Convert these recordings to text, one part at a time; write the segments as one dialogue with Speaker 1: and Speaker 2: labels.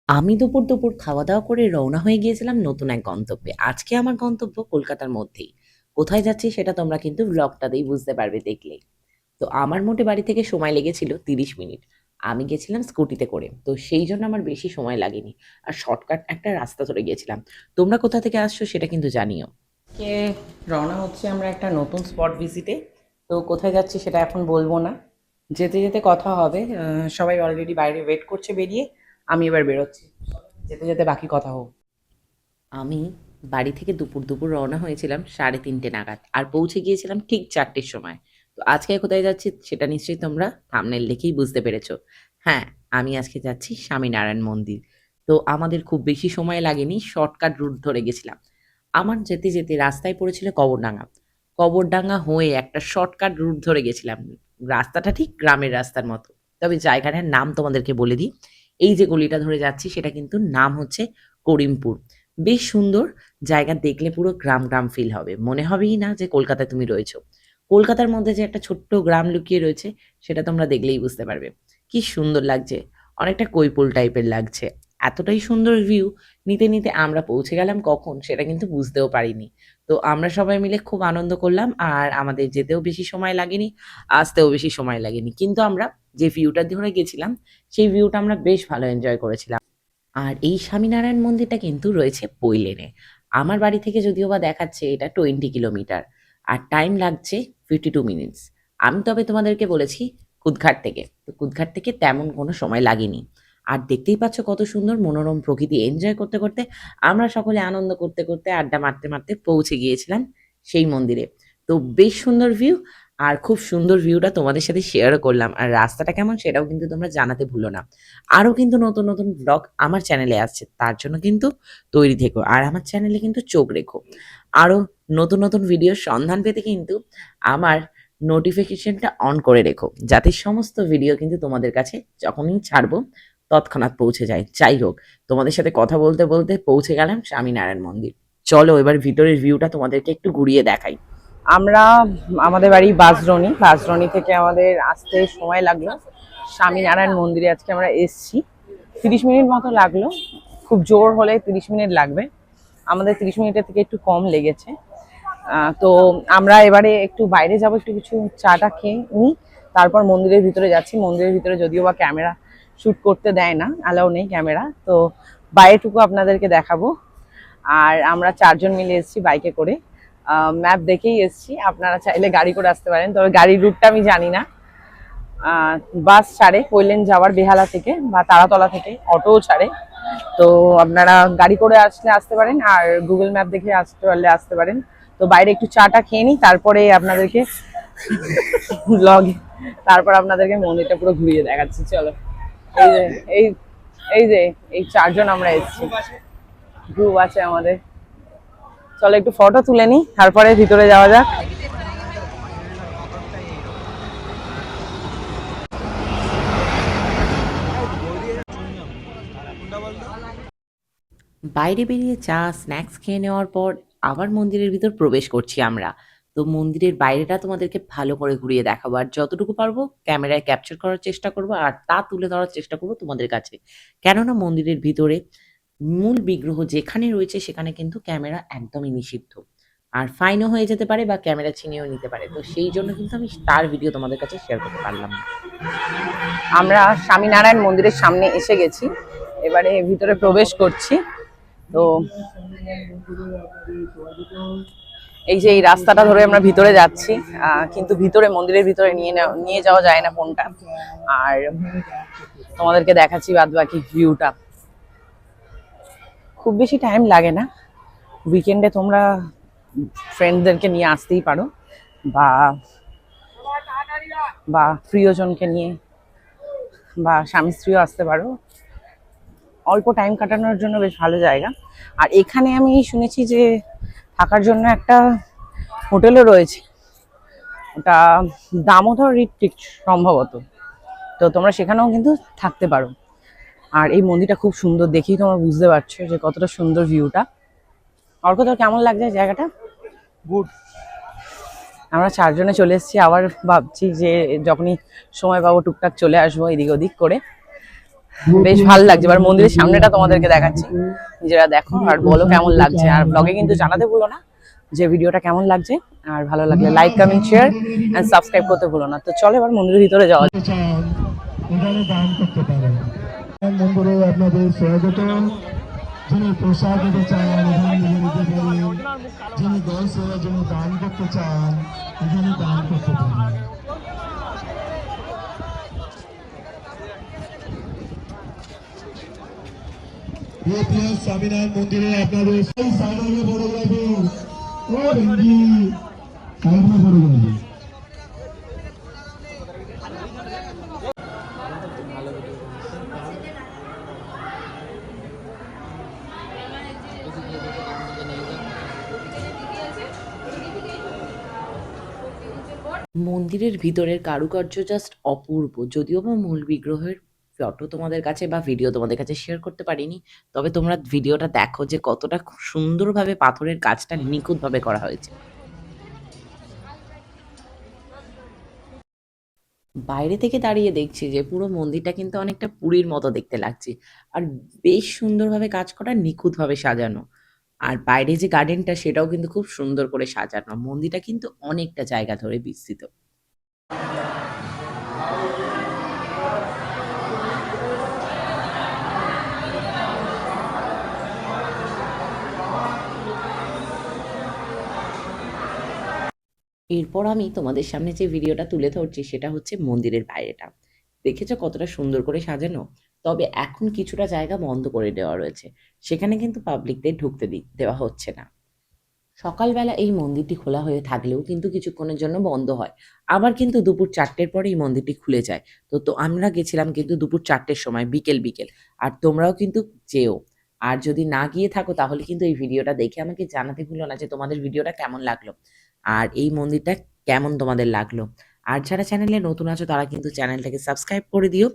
Speaker 1: আমি দুপুর খাওয়া-দাওয়া করে রওনা হয়ে গিয়েছিলাম নতুন এক গন্তব্যে। আজকে আমার গন্তব্য কলকাতার মধ্যেই। কোথায় যাচ্ছি সেটা তোমরা কিন্তু ভ্লগটাতেই বুঝতে পারবে দেখলেই। তো আমার মোটে বাড়ি থেকে সময় লেগেছিল ৩০ মিনিট। আমি গেছিলাম স্কুটিতে করে। তো সেইজন্য আমার বেশি সময় লাগেনি। আর শর্টকাট একটা রাস্তা ধরে গিয়েছিলাম। তোমরা কোথা থেকে আসছো সেটা কিন্তু জানিও। কে রওনা হচ্ছি আমরা একটা নতুন স্পট ভিজিটে। তো কোথায় যাচ্ছি সেটা এখন বলবো না। যেতে, যেতে কথা হবে। সবাই অলরেডি বাইরে ওয়েট করছে বেরিয়ে। আমি এবার বেরোচ্ছি। যেতে, যেতে বাকি কথা হোক। আমি বাড়ি থেকে দুপুর রওনা হয়েছিলাম ৩:৩০ নাগাদ। আর পৌঁছে গিয়েছিলাম ঠিক ৪টের সময়। তো আজকে কোথায় যাচ্ছি সেটা নিশ্চয়ই তোমরা থাম্বনেল দেখেই বুঝতে পেরেছো। হ্যাঁ, আমি আজকে যাচ্ছি স্বামীনারায়ণ মন্দির। তো আমাদের খুব বেশি সময় লাগেনি, শর্টকাট রুট ধরে গেছিলাম। আমার যেতে, যেতে রাস্তায় পড়েছিল কবরডাঙ্গা। কবরডাঙ্গা হয়ে একটা শর্টকাট রুট ধরে গেছিলাম। রাস্তাটা ঠিক গ্রামের রাস্তার মতো। তবে জায়গাটার নাম তোমাদেরকে বলে দিই। এই যে গলিটা ধরে যাচ্ছি সেটা কিন্তু নাম হচ্ছে করিমপুর। বেশ সুন্দর জায়গা, দেখলে পুরো গ্রাম ফিল হবে। মনে হবেই না যে কলকাতায় তুমি রয়েছো। কলকাতার মধ্যে যে একটা ছোট্ট গ্রাম লুকিয়ে রয়েছে সেটা তোমরা দেখলেই বুঝতে পারবে। কি সুন্দর লাগছে! অনেকটা কৈপুল টাইপের লাগছে। এতটাই সুন্দর ভিউ নিতে আমরা পৌঁছে গেলাম কখন সেটা কিন্তু বুঝতেও পারিনি। তো আমরা সবাই মিলে খুব আনন্দ করলাম আর আমাদের যেতেও বেশি সময় লাগেনি, আসতেও বেশি সময় লাগেনি। কিন্তু আমরা যে ভিউটা ধরে গেছিলাম সেই ভিউটা আমরা বেশ ভালো এনজয় করেছিলাম। আর এই স্বামীনারায়ণ মন্দিরটা কিন্তু রয়েছে বই লেনে। আমার বাড়ি থেকে যদিও বা দেখাচ্ছে এটা 20 কিলোমিটার আর টাইম লাগছে 52 মিনিটস। আমি তবে তোমাদেরকে বলেছি কুদঘাট থেকে। তো কুদঘাট থেকে তেমন কোনো সময় লাগেনি। আর দেখতেই পাচ্ছ কত সুন্দর মনোরম প্রকৃতি এনজয় করতে আমরা সকলে আনন্দ করতে আড্ডা মারতে পৌঁছে গিয়েছিলাম সেই মন্দিরে। তো বেশ সুন্দর ভিউ আর খুব সুন্দর ভিউটা তোমাদের সাথে শেয়ারও করলাম। আর রাস্তাটা কেমন সেটাও কিন্তু তোমরা জানাতে ভুলো না। আরও কিন্তু নতুন ব্লগ আমার চ্যানেলে আসছে। তার জন্য কিন্তু তৈরি থেকো। আর আমার চ্যানেলে কিন্তু চোখ রেখো। আরও নতুন ভিডিওর সন্ধান পেতে কিন্তু আমার নোটিফিকেশনটা অন করে রেখো। যাতে সমস্ত ভিডিও কিন্তু তোমাদের কাছে যখনই ছাড়বো তৎক্ষণাৎ পৌঁছে যায়। যাই হোক, তোমাদের সাথে কথা বলতে পৌঁছে গেলাম স্বামীনারায়ণ মন্দির। চলো এবার ভিতরের ভিউটা তোমাদেরকে একটু ঘুরিয়ে দেখাই। আমরা আমাদের বাড়ি বাঁশদ্রোণী থেকে আমাদের আসতে সময় লাগলো স্বামীনারায়ণ মন্দিরে। আজকে আমরা এসছি, 30 মিনিট মতো লাগলো। খুব জোর হলে 30 মিনিট লাগবে, আমাদের 30 মিনিটের থেকে একটু কম লেগেছে। তো আমরা এবারে একটু বাইরে যাব, একটু কিছু চাটা খেয়ে নিই, তারপর মন্দিরের ভিতরে যাচ্ছি। মন্দিরের ভিতরে যদিও বা ক্যামেরা শ্যুট করতে দেয় না, অ্যালাউ নেই ক্যামেরা, তো বাইরেটুকু আপনাদেরকে দেখাবো। আর আমরা 4জন মিলে এসেছি বাইকে করে। ম্যাপ দেখেই এসেছি, আপনারা চাইলে গাড়ি করে আসতে পারেন, তবে গাড়ির রুটটা আমি জানি না। বাস ছাড়ে কৈলেন যাওয়ার বেহালা থেকে বা তারাতলা থেকে, অটোও ছাড়ে। তো আপনারা গাড়ি করে আসতে পারেন, আর গুগল ম্যাপ দেখে আসতে পারলে আসতে পারেন। তো বাইরে একটু চাটা খেয়ে নিই, তারপরে আপনাদেরকে ব্লগে আপনাদেরকে মন্দিরটা পুরো ঘুরিয়ে দেখাচ্ছি। চলো, এই যে এই এই যে এই 4জন আমরা এসেছি, গ্রুপ আছে আমাদের। চলো একটু ফটো তুলে নিই, তারপরে ভিতরে যাওয়া যাক। বাইরে বেরিয়ে চা স্ন্যাক্স খেয়ে নেওয়ার পর আবার মন্দিরের ভিতর প্রবেশ করছি আমরা। তো মন্দিরের বাইরেটা তোমাদেরকে ভালো করে ঘুরিয়ে দেখাবো আর যতটুকু পারবো ক্যামেরায় ক্যাপচার করার চেষ্টা করব আর তা তুলে ধরার চেষ্টা করব তোমাদের কাছে। কেননা মন্দিরের ভিতরে মূল বিগ্রহ যেখানে রয়েছে সেখানে কিন্তু ক্যামেরা একদমই নিষিদ্ধ। আর ফাইনও হয়ে যেতে পারে বা ক্যামেরা ছিনিয়েও নিতে পারে। তো সেই জন্য কিন্তু আমি তার ভিডিও তোমাদের কাছে শেয়ার করতে পারলাম না। আমরা স্বামীনারায়ণ মন্দিরের সামনে এসে গেছি, এবারে ভিতরে প্রবেশ করছি। তো এই যে এই রাস্তাটা ধরে আমরা ভিতরে যাচ্ছি, কিন্তু ভিতরে মন্দিরের ভিতরে নিয়ে যাওয়া যায় না ফোনটা। আর তোমাদেরকে দেখাচ্ছি বাদ বাকি ভিউটা। খুব বেশি টাইম লাগে না, উইকেন্ডে তোমরা ফ্রেন্ডদেরকে নিয়ে আসতেই পারো, বা বা প্রিয়জনকে নিয়ে বা স্বামী স্ত্রীও আসতে পারো। অল্প টাইম কাটানোর জন্য বেশ ভালো জায়গা। আর এখানে আমি শুনেছি যে থাকার জন্য একটা হোটেলও রয়েছে, ওটা দামোদর রিট্রিট সম্ভবত। তো তোমরা সেখানেও কিন্তু থাকতে পারো। আর এই মন্দিরটা খুব সুন্দর, দেখেই তোমরা বুঝতে পারছো যে কতটা সুন্দর ভিউটা। অর্ক, তোর কেমন লাগছে জায়গাটা? গুড। আমরা 4জনে চলে এসেছি, আবার ভাবছি যে যখনই সময় পাবো টুকটাক চলে আসবো এদিক ওদিক করে।
Speaker 2: বেশ ভালো লাগছে। এবার মন্দিরের সামনেটা তোমাদেরকে দেখাচ্ছি, নিজেরা দেখো আর বলো কেমন লাগছে। আর ব্লগে কিন্তু জানাতে ভুলো না যে ভিডিওটা কেমন লাগছে, আর ভালো লাগলে like comment share and subscribe করতে ভুলো না। তো চলো এবার মন্দিরের ভিতরে যাওয়া যাক।
Speaker 3: এখানে দান করতে পারেন। মন্দিরে আপনাদের স্বাগত। যিনি প্রসাদ দিতে চান এখানে নিজে নিতে পারেন, যিনি দশ সেবার জন্য দান করতে চান এখানে দান করতে পারেন। প্রিয় স্বামীনারায়ণ মন্দিরে আপনাদের সেই সাইডে ফটোগ্রাফি ও ভেঙ্গি সাইডে ফটোগ্রাফি।
Speaker 1: মন্দিরের ভিতরের কারুকার্য জাস্ট অপূর্ব। যদিও বা মূল বিগ্রহের ফটো তোমাদের কাছে বা ভিডিও তোমাদের কাছে শেয়ার করতে পারিনি। তবে তোমরা ভিডিওটা দেখো যে কতটা খুব সুন্দরভাবে পাথরের কাজটা নিখুঁতভাবে করা হয়েছে। বাইরে থেকে দাঁড়িয়ে দেখছি যে পুরো মন্দিরটা কিন্তু অনেকটা পুরীর মতো দেখতে লাগছে। আর বেশ সুন্দরভাবে কাজ করা, নিখুঁতভাবে সাজানো। আর বাইরে যে গার্ডেনটা সেটাও কিন্তু খুব সুন্দর করে সাজানো। মন্দিরটা কিন্তু অনেকটা জায়গা ধরে বিস্তৃত। এরপর আমি তোমাদের সামনে যে ভিডিওটা তুলে ধরছি সেটা হচ্ছে মন্দিরের বাইরেটা। দেখেছো কতটা সুন্দর করে সাজানো? তবে এখন কিছুটা জায়গা বন্ধ করে দেওয়া রয়েছে। সেখানে কিন্তু পাবলিকদের ঢুকতে দেওয়া হচ্ছে না। সকালবেলা এই মন্দিরটি খোলা হয়ে থাকলেও কিন্তু কিছুক্ষণের জন্য বন্ধ হয়। আবার কিন্তু দুপুর ৪টের পরে এই মন্দিরটি খুলে যায়। তো আমরা গেছিলাম কিন্তু দুপুর ৪টের সময় বিকেল। আর তোমরাও কিন্তু যেও। আর যদি না গিয়ে থাকো তাহলে কিন্তু এই ভিডিওটা দেখে আমাকে জানাতে ভুলো না যে তোমাদের ভিডিওটা কেমন লাগলো। আর এই মন্দিরটা কেমন তোমাদের লাগলো। আর যারা চ্যানেলে নতুন আছো তারা কিন্তু চ্যানেলটাকে সাবস্ক্রাইব করে দিও।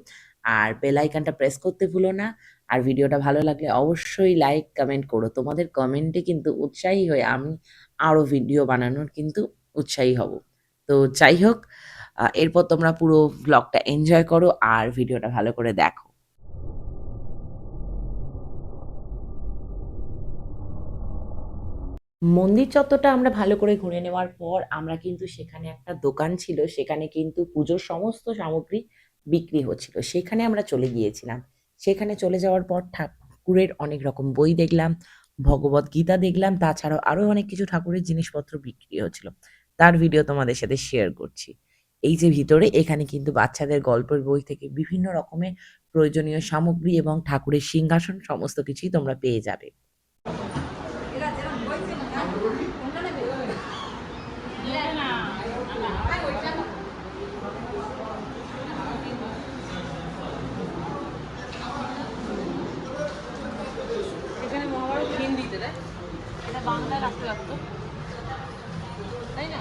Speaker 1: আর বেল আইকনটা প্রেস করতে ভুলো না। আর ভিডিওটা ভালো লাগলে অবশ্যই লাইক, কমেন্ট করো। তোমাদের কমেন্টে কিন্তু উৎসাহী হয়ে আমি আরো ভিডিও বানানোর কিন্তু উৎসাহী হব। তো যাই হোক, এরপর তোমরা পুরো ভ্লগটা এনজয় করো আর ভিডিওটা ভালো করে দেখো। মন্দির চত্বরটা আমরা ভালো করে ঘুরে নেওয়ার পর আমরা কিন্তু সেখানে একটা দোকান ছিল, সেখানে কিন্তু পুজোর সমস্ত সামগ্রী বিক্রি হচ্ছিল। সেখানে আমরা চলে গিয়েছিলাম। সেখানে চলে যাওয়ার পর ঠাকুরের অনেক রকম বই দেখলাম, ভগবদ গীতা দেখলাম, তাছাড়াও আরো অনেক কিছু ঠাকুরের জিনিসপত্র বিক্রি হচ্ছিল। তার ভিডিও তোমাদের সাথে শেয়ার করছি। এই যে ভিতরে এখানে কিন্তু বাচ্চাদের গল্পের বই থেকে বিভিন্ন রকমের প্রয়োজনীয় সামগ্রী এবং ঠাকুরের সিংহাসন সমস্ত কিছুই তোমরা পেয়ে যাবে।
Speaker 2: এখানে মহাভারত হিন্দিতে দেয়, এটা বাংলায় রাখতে লাগতো, তাই না?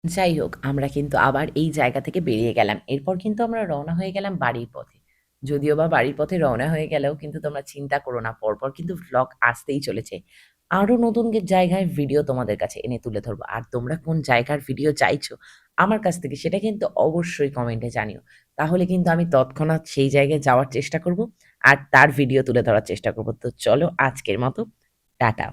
Speaker 1: যাই হোক, আমরা কিন্তু আবার এই জায়গা থেকে বেরিয়ে গেলাম। এরপর কিন্তু আমরা রওনা হয়ে গেলাম বাড়ির পথে। যদিও বা বাড়ির পথে রওনা হয়ে গেলেও কিন্তু তোমরা চিন্তা করো না, পরপর কিন্তু ভ্লগ আসতেই চলেছে। আরো নতুন জায়গায় ভিডিও তোমাদের কাছে এনে তুলে ধরবো। আর তোমরা কোন জায়গার ভিডিও চাইছো আমার কাছ থেকে সেটা কিন্তু অবশ্যই কমেন্টে জানিও। তাহলে কিন্তু আমি তৎক্ষণাৎ সেই জায়গায় যাওয়ার চেষ্টা করব আর তার ভিডিও তুলে ধরার চেষ্টা করব। তো চলো আজকের মতো টাটা।